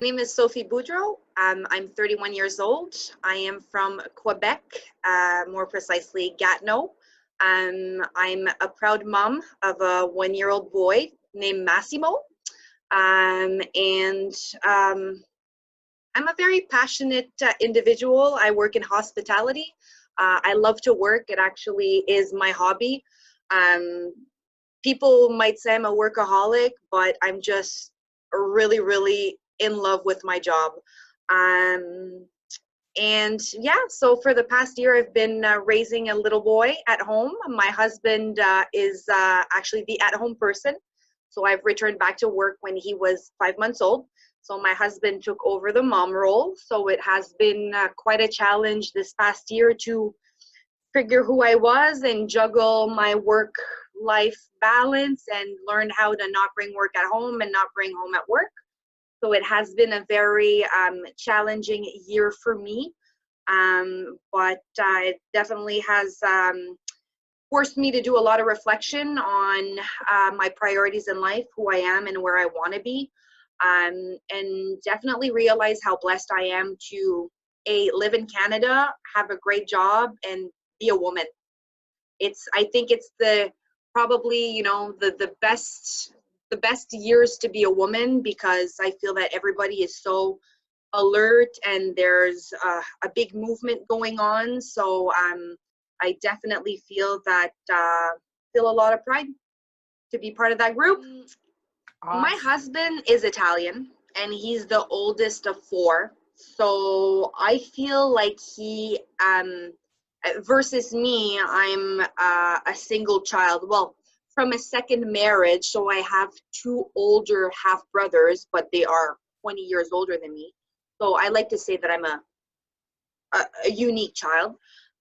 My name is Sophie Bourdreau. I'm 31 years old. I am from Quebec, more precisely Gatineau. I'm a proud mom of a 1-year-old boy named Massimo. And I'm a very passionate individual. I work in hospitality. I love to work. It actually is my hobby. People might say I'm a workaholic, but I'm just really in love with my job. And yeah, so for the past year, I've been raising a little boy at home. My husband is actually the at-home person. So I've returned back to work when he was 5 months old. So my husband took over the mom role. So it has been quite a challenge this past year to figure who I was and juggle my work-life balance and learn how to not bring work at home and not bring home at work. So it has been a very challenging year for me, but it definitely has forced me to do a lot of reflection on my priorities in life, who I am and where I want to be, and definitely realize how blessed I am to live in Canada, have a great job, and be a woman. I think it's probably the best years to be a woman, because I feel that everybody is so alert and there's a big movement going on. So I definitely feel a lot of pride to be part of that group. Awesome. My husband is Italian and he's the oldest of 4. So I feel like he versus me, I'm a single child. Well, from a second marriage, so I have 2 older half brothers, but they are 20 years older than me. So I like to say that I'm a unique child.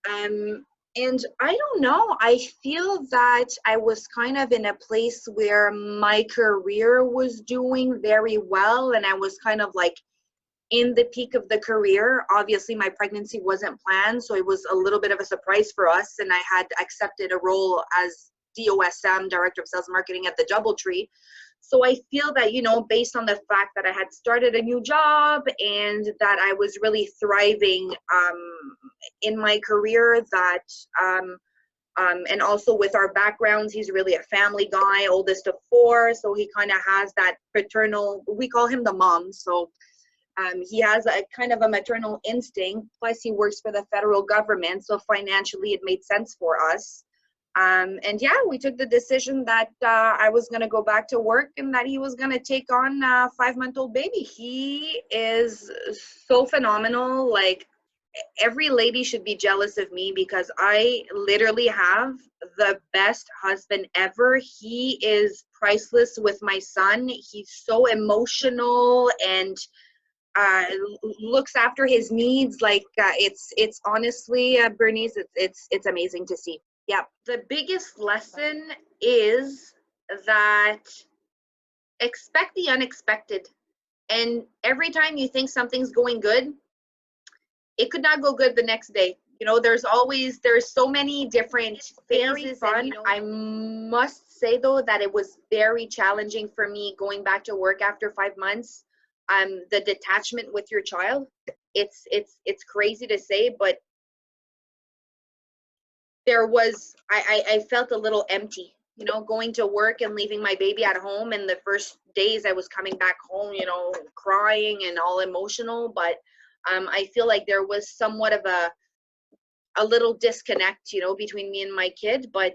And I don't know, I feel that I was kind of in a place where my career was doing very well, and I was kind of like in the peak of the career. Obviously, my pregnancy wasn't planned, so it was a little bit of a surprise for us, and I had accepted a role as DOSM, Director of Sales Marketing, at the DoubleTree. So I feel that, based on the fact that I had started a new job and that I was really thriving in my career, that and also with our backgrounds, he's really a family guy, oldest of 4, so he kind of has that paternal, we call him the mom, so he has a kind of a maternal instinct, plus he works for the federal government, so financially it made sense for us. And yeah, we took the decision that I was going to go back to work and that he was going to take on a 5-month-old baby. He is so phenomenal. Like, every lady should be jealous of me, because I literally have the best husband ever. He is priceless with my son. He's so emotional and looks after his needs. Like it's honestly, Bernice, it's amazing to see. Yeah, the biggest lesson is that expect the unexpected. And every time you think something's going good, it could not go good the next day. There's so many different phases. Fun. I must say though that it was very challenging for me going back to work after 5 months. The detachment with your child, it's crazy to say, but I felt a little empty, going to work and leaving my baby at home. And the first days I was coming back home, crying and all emotional, but I feel like there was somewhat of a little disconnect, between me and my kid, but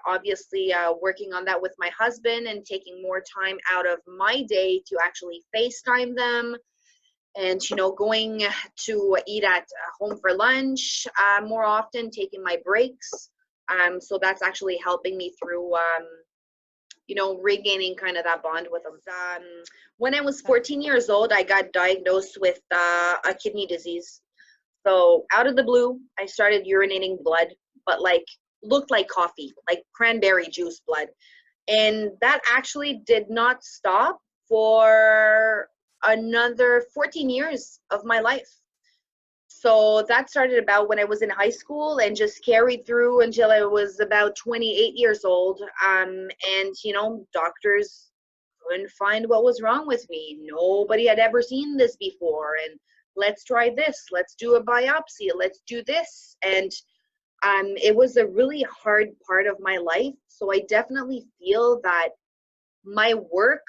obviously working on that with my husband and taking more time out of my day to actually FaceTime them, and going to eat at home for lunch more often, taking my breaks. So that's actually helping me through regaining kind of that bond with them. When I was 14 years old, I got diagnosed with a kidney disease. So out of the blue, I started urinating blood, but looked like coffee, like cranberry juice blood. And that actually did not stop for another 14 years of my life. So that started about when I was in high school and just carried through until I was about 28 years old. And, doctors couldn't find what was wrong with me. Nobody had ever seen this before. And let's try this. Let's do a biopsy. Let's do this. And it was a really hard part of my life. So I definitely feel that my work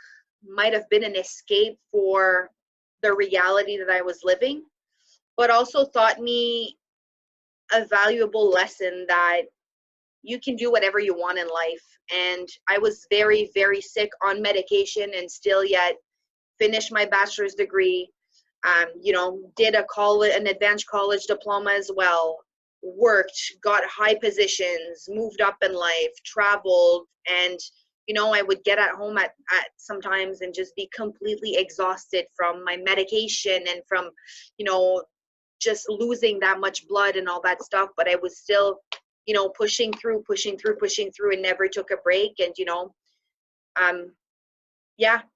might have been an escape for the reality that I was living, but also taught me a valuable lesson that you can do whatever you want in life. And I was very, very sick on medication and still yet finished my bachelor's degree, did an advanced college diploma as well, worked, got high positions, moved up in life, traveled, and I would get at home at sometimes and just be completely exhausted from my medication and from, just losing that much blood and all that stuff. But I was still, pushing through and never took a break. And,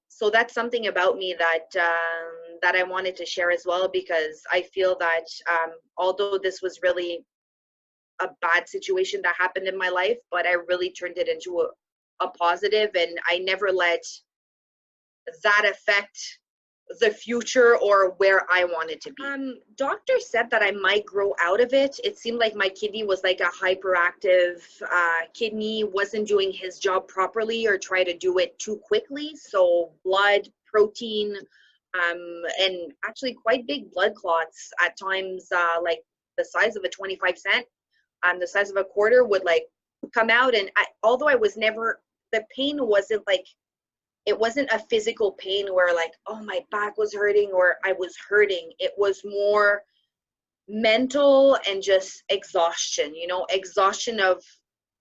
so that's something about me that I wanted to share as well, because I feel that although this was really a bad situation that happened in my life, but I really turned it into a positive, and I never let that affect the future or where I wanted to be. Doctor said that I might grow out of it. It seemed like my kidney was like a hyperactive kidney, wasn't doing his job properly or try to do it too quickly. So blood, protein, and actually quite big blood clots at times, like the size of a 25 cent, the size of a quarter would like come out. And although I was never, the pain wasn't like, it wasn't a physical pain where like, oh, my back was hurting or I was hurting. It was more mental and just exhaustion, exhaustion of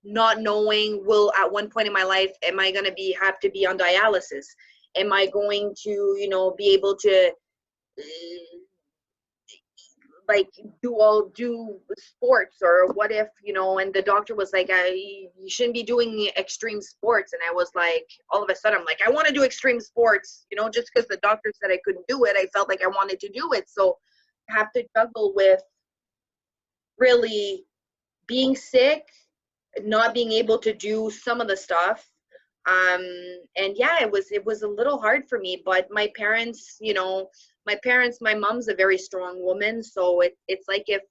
not knowing, at one point in my life, am I going to have to be on dialysis? Am I going to, be able to like do sports, or what if, and the doctor was like, you shouldn't be doing extreme sports. And I was like, all of a sudden, I'm like, I want to do extreme sports, just because the doctor said I couldn't do it, I felt like I wanted to do it. So I have to juggle with really being sick, not being able to do some of the stuff. And yeah, it was a little hard for me, but my parents, my mom's a very strong woman. So it's like if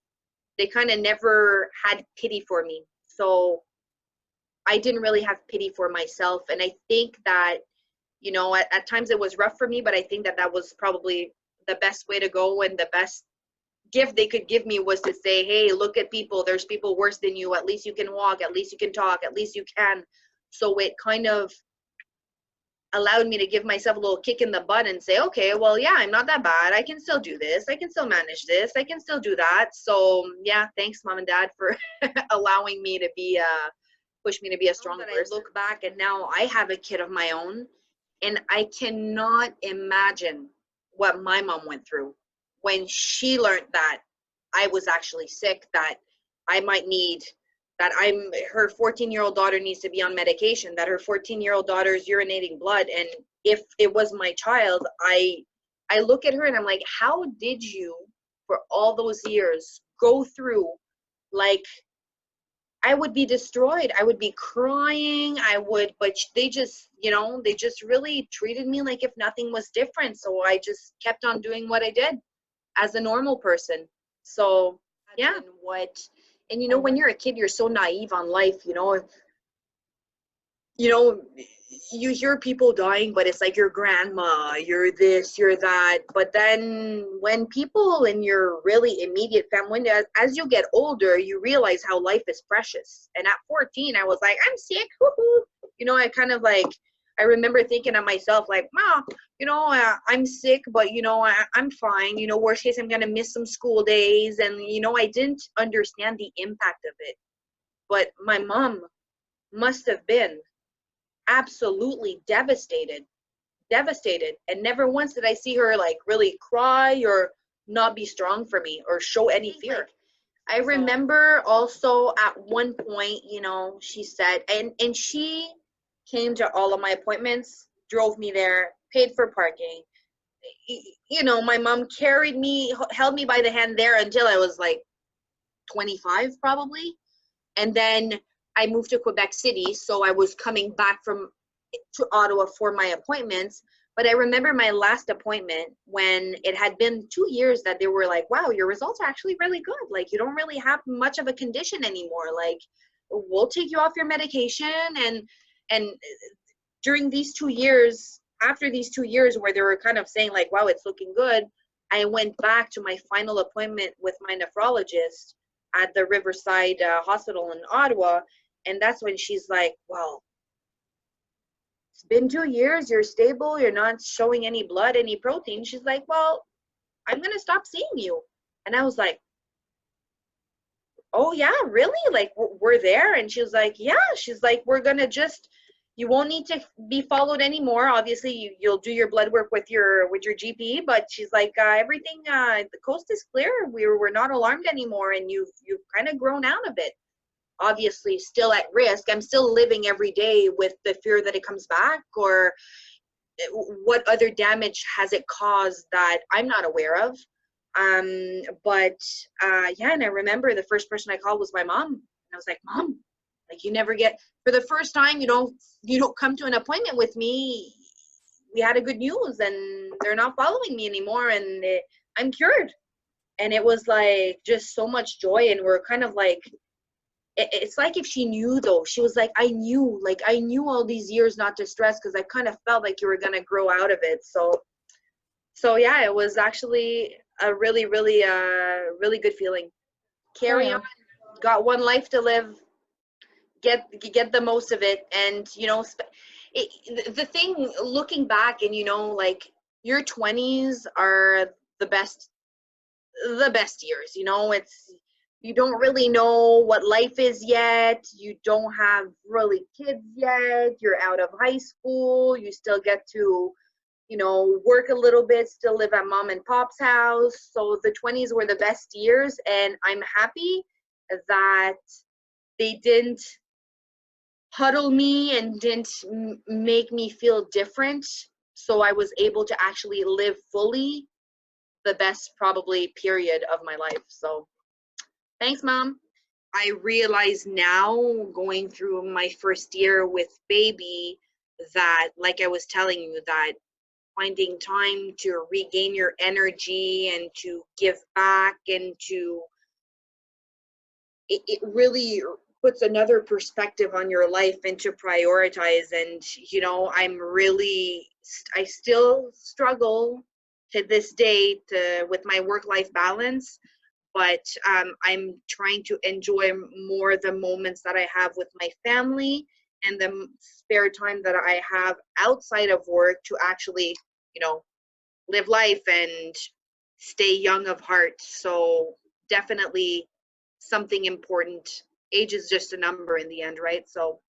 they kind of never had pity for me. So I didn't really have pity for myself. And I think that, at times it was rough for me, but I think that was probably the best way to go. And the best gift they could give me was to say, hey, look at people. There's people worse than you. At least you can walk. At least you can talk. At least you can. So it kind of allowed me to give myself a little kick in the butt and say, okay, well, yeah, I'm not that bad. I can still do this. I can still manage this. I can still do that. So yeah, thanks, Mom and Dad, for allowing me to push me to be a strong person. I look back and now I have a kid of my own, and I cannot imagine what my mom went through when she learned that I was actually sick, that I might need, that her 14-year-old daughter needs to be on medication, that her 14-year-old daughter is urinating blood. And if it was my child, I look at her and I'm like, how did you, for all those years, go through, like, I would be destroyed. I would be crying. But they just, they just really treated me like if nothing was different. So I just kept on doing what I did as a normal person. So yeah, and when you're a kid, you're so naive on life, you hear people dying, but it's like your grandma, you're this, you're that. But then when people in your really immediate family, as you get older, you realize how life is precious. And at 14, I was like, I'm sick. Woo-hoo. I kind of like, I remember thinking of myself like, wow, I'm sick, but, I'm fine. Worst case, I'm going to miss some school days. And, I didn't understand the impact of it. But my mom must have been absolutely devastated. And never once did I see her like really cry or not be strong for me or show any fear. I remember also at one point, she said, and she came to all of my appointments, drove me there, paid for parking. My mom carried me, held me by the hand there until I was like 25 probably. And then I moved to Quebec City. So I was coming back from to Ottawa for my appointments. But I remember my last appointment when it had been 2 years that they were like, wow, your results are actually really good. Like, you don't really have much of a condition anymore. Like, we'll take you off your medication. And during these 2 years, after these 2 years where they were kind of saying like, wow, it's looking good, I went back to my final appointment with my nephrologist at the Riverside Hospital in Ottawa. And that's when she's like, well, it's been 2 years, you're stable, you're not showing any blood, any protein. She's like, well, I'm going to stop seeing you. And I was like, oh yeah, really? Like, we're there? And she was like, yeah. She's like, we're going to just, you won't need to be followed anymore. Obviously, you'll do your blood work with your GP, but she's like, everything, the coast is clear. We're not alarmed anymore, and you've kind of grown out a bit. Obviously, still at risk. I'm still living every day with the fear that it comes back, or what other damage has it caused that I'm not aware of. But yeah, and I remember the first person I called was my mom. And I was like, Mom, like, you never get, for the first time, you don't come to an appointment with me. We had a good news, and they're not following me anymore, and I'm cured. And it was like just so much joy, and we're kind of like, it's like if she knew, though. She was like, I knew all these years not to stress, because I kind of felt like you were going to grow out of it. So yeah, it was actually a really, really, really good feeling. Carry on. Got one life to live. Get the most of it. And, you know, the thing, looking back, and, you know, like, your 20s are the best years. You know, you don't really know what life is yet. You don't have really kids yet. You're out of high school. You still get to, you know, work a little bit, still live at mom and pop's house. So the 20s were the best years, and I'm happy that they didn't huddle me and didn't make me feel different. So I was able to actually live fully the best, probably, period of my life. So thanks, Mom. I realize now, going through my first year with baby, that, like I was telling you, that finding time to regain your energy and to give back, and to, it really puts another perspective on your life, and to prioritize. And, you know, I still struggle to this day with my work-life balance, but I'm trying to enjoy more the moments that I have with my family, and the spare time that I have outside of work, to actually, you know, live life and stay young of heart. So definitely something important. Age is just a number in the end, right? So